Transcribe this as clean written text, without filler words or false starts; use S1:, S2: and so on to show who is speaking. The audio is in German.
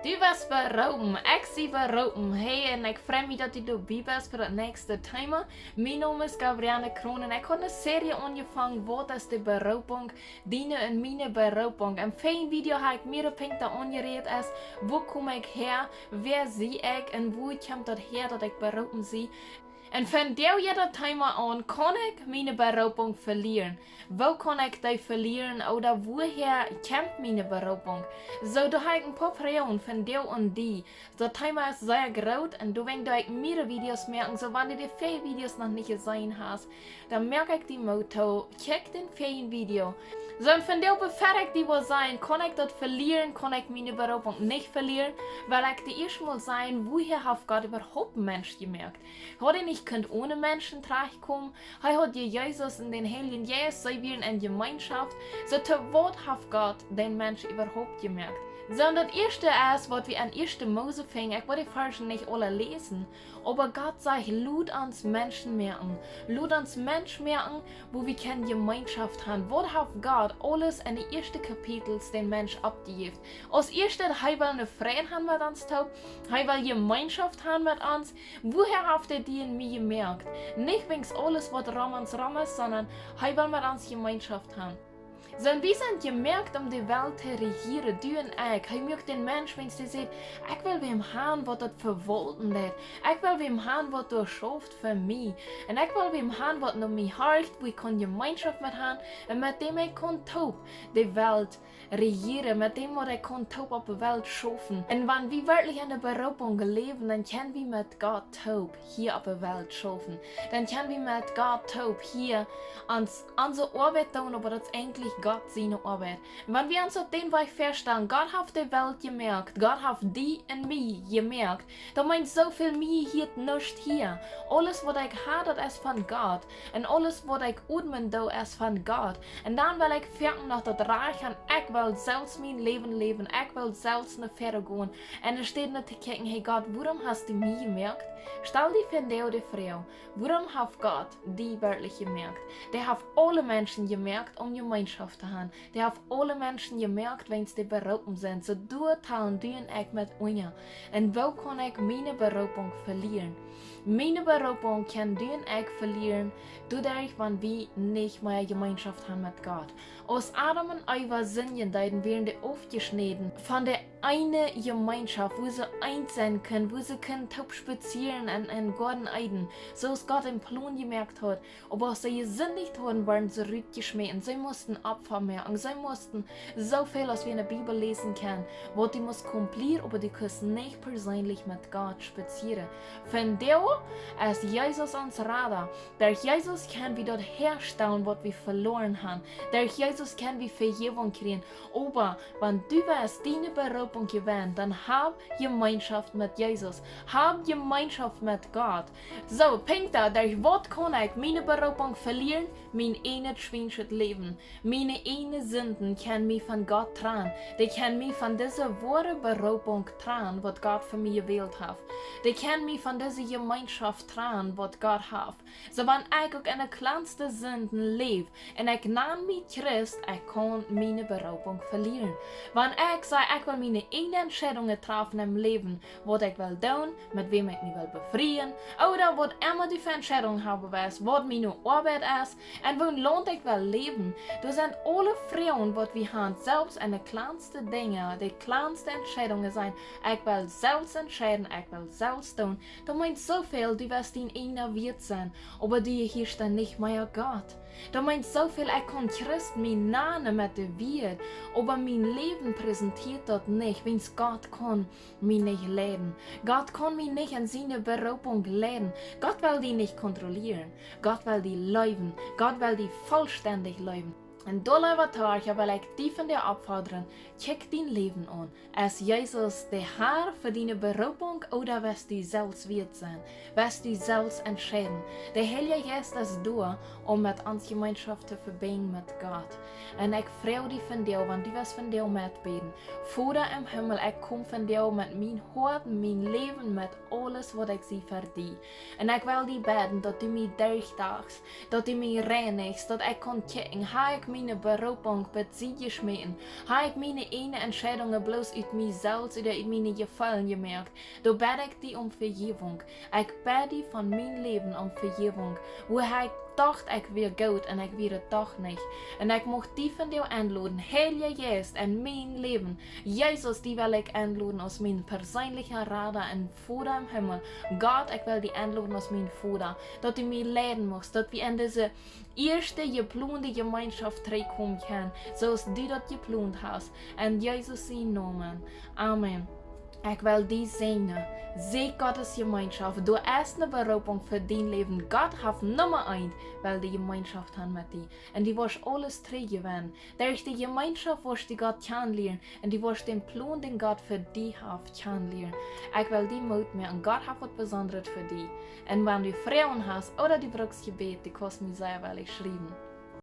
S1: Du was beropen, ik zie beropen. Hey, en ik vreem me dat je erbij bent voor het nächste thema. Mijn naam is Gabrielle Kroon en ik heb een serie aangevangen. Wat is de Beroopunk? Dienen en miene Beroopunk. En fijn video heb ik meer punten dat aangereed is. Wo kom ik her? Wer zie ik? En hoe komt dat her dat ik beroepen zie? En van dit thema aan kan ik mijn Beroopunk verlieren. Wo kan ik die verlieren? Oder woher komt mijn Beroopunk? Zo doe ik een paar vragen van deel aan die. Dat thema is zeer groot en doe ik meerdere video's merken. Zo wanneer je veel video's nog niet gezien hebt, dan merk ik die motto. Check den vele video. Zo en van deel bever ik die wil zijn. Kan ik dat verlieren? Kan ik mijn Beroopunk niet verlieren? Weil ik de eerste moet zijn, woher heeft God überhaupt Mensch gemerkt? Had hij niet kunt ohne Menschen terechtkommen? Hij had je Jezus in den Heiligen Geist, zij weer in Gemeinschaft. So te wat heeft God den Mensch überhaupt gemerkt? So, und das erste ist, was wir an 1. Mose fingen, ich wollte die Verse nicht alle lesen, aber Gott sagt, lud uns Menschen merken. Lud uns Menschen merken, wo wir keine Gemeinschaft haben. Was hat Gott alles in den ersten Kapiteln den Mensch abgegeben? Als erstes, er will eine Frieden haben mit uns, er will Gemeinschaft haben mit uns. Woher hat er die in mir gemerkt? Nicht wegen alles, was rum ist, sondern er will mit uns Gemeinschaft haben. So, und wir sind gemerkt, die Welt zu regieren, du und ich. Hij merkt den Mensch, wenn sie sagt, ich will wem haben, was das verwalten wird. Ich will wem haben, was das schafft für mich. Und ich will wem haben, was noch mich hart, wo ich kann Gemeinschaft mit haben, und mit dem ich kann taub die Welt regieren, mit dem, was ich kann taub auf der Welt schaffen. Und wenn wir wirklich in der Beroopung leben, dann können wir mit Gott taub hier auf der Welt schaffen. Dann können wir mit Gott taub hier unsere Arbeit tun, aber das eigentlich Gott seine Arbeit. Wenn wir uns auf den Weg feststellen, Gott hat die Welt gemerkt, Gott hat die und mich gemerkt, dann meint so viel mir hier nicht hier. Alles, was ich habe, das ist von Gott. Und alles, was ich atmen do, ist von Gott. Und dann will ich fertig nach das Reich und ich will selbst mein Leben leben, ich will selbst nach vorne gehen. Und es steht nicht zu kijken, hey Gott, warum hast du mich gemerkt? Stell dir von dir die Frage, warum hat Gott die wirklich gemerkt? Der hat alle Menschen gemerkt, Gemeinschaft zu haben. Der hat alle Menschen gemerkt, wenn sie beroepen sind. So teilen du und ich mit ihnen. Und wo kann ich meine Beroopung verlieren? Meine Beroopung kann du und ich verlieren, dadurch, wenn wir nicht mehr Gemeinschaft haben mit Gott. Aus Adam und Eva sind werden die aufgeschnitten von der eine Gemeinschaft, wo sie eins sein können, wo sie können taub spazieren in Garten Eden. So ist Gott im Plan gemerkt hat. Aber sie gesündigt haben, waren sie rückgeschmissen. Sie mussten Opfer merken. Sie mussten so viel, als wir in der Bibel lesen können, wo die muss komplizieren, aber die können nicht persönlich mit Gott spazieren. Von der ist Jesus uns Radar. Durch Jesus können wir dort herstellen, was wir verloren haben. Durch Jesus können wir Vergebung kriegen. Aber wenn du weißt, deine Beroopung gewähnt, dann hab Gemeinschaft mit Jesus. Hab Gemeinschaft mit Gott. So, Pinkta, durch was kann ich meine Beroopung verlieren? Mein eine schwinsches Leben. Meine eine Sünden können mich von Gott trennen. Die können mich von dieser wahre Beroopung trennen, was Gott für mich gewählt hat. Die können mich von dieser Gemeinschaft trennen, was Gott hat. So, wenn ich auch in der kleinsten Sünden lebe, und ich nenne mich Christ, ich kann meine Beroopung verlieren. Wenn ich sage, ich will meine eigenen Entscheidungen treffen im Leben, was ich will tun, mit wem ich mich will befreien, oder was immer die Entscheidung habe, was meine Arbeit ist, und wo Land ich will leben, das sind alle Frauen, was wir haben, selbst eine kleinste Dinge, die kleinste Entscheidungen sein, ich will selbst entscheiden, ich will selbst tun, da meint so viel, du wirst in einer Wert sein, aber die hier dann nicht mehr Gott. Da meint so viel, ich kann Christ mich nahen mit der Welt, aber mein Leben präsentiert dort nicht, wenn Gott kann mich nicht leiden. Gott kann mich nicht in seine Beroopung leiden. Gott will die nicht kontrollieren. Gott will die leben. Gott will die vollständig leben. Und da will ich die von dir abfordern, check dein Leben an. Ist Jesus der Herr für deine Beroopung oder wirst du selbst wert sein? Wirst du selbst entscheiden? Der Heilige Geist ist da, mit uns Gemeinschaft zu verbinden mit Gott. Und ich freue dich von dir, wenn du wirst von dir mitbeten. Vater im Himmel, ich komme von dir mit mein Hort, mein Leben, mit alles, was ich sie verdiene. Und ich will dich beten, dass du mich durchdachst, dass du mich reinigst, dass ich kann checken, meine Beroopunk beziehe schmeten, habe ich meine eine Entscheidungen bloß uit mich selbst oder uit meine Gefallen gemerkt, da bete ich die Vergebung. Ich bete von meinem Leben Vergebung, wo ich dacht ich wäre gut und ich wäre doch nicht. Und ich möchte die von dir einladen, Heilige Geist in mein Leben. Jesus, die will ich einladen aus meinem persönlichen Radar und Vater im Himmel. Gott, ich will die einladen aus meinem Vater, dass du mich leiden musst, dass wir in diese erste geplante Gemeinschaft reinkommen können, so als du das geplant hast. In Jesus sein Namen. Amen. Ich will die segnen. Zeg Gottes Gemeinschaft. Du hast eine Beroopung für dein Leben. Gott hat Nummer 1, weil die Gemeinschaft haben mit dir. Und die wirst alles träge werden. Durch die Gemeinschaft wirst du Gott kennenlernen. Und die wirst den Plan, den Gott für dich hat, kennenlernen. Ich will die Mut mehr. Und Gott hat was Besonderes für dich. Und wenn du Frauen hast oder die brauchst Gebet, die kannst du mir sehr schreiben.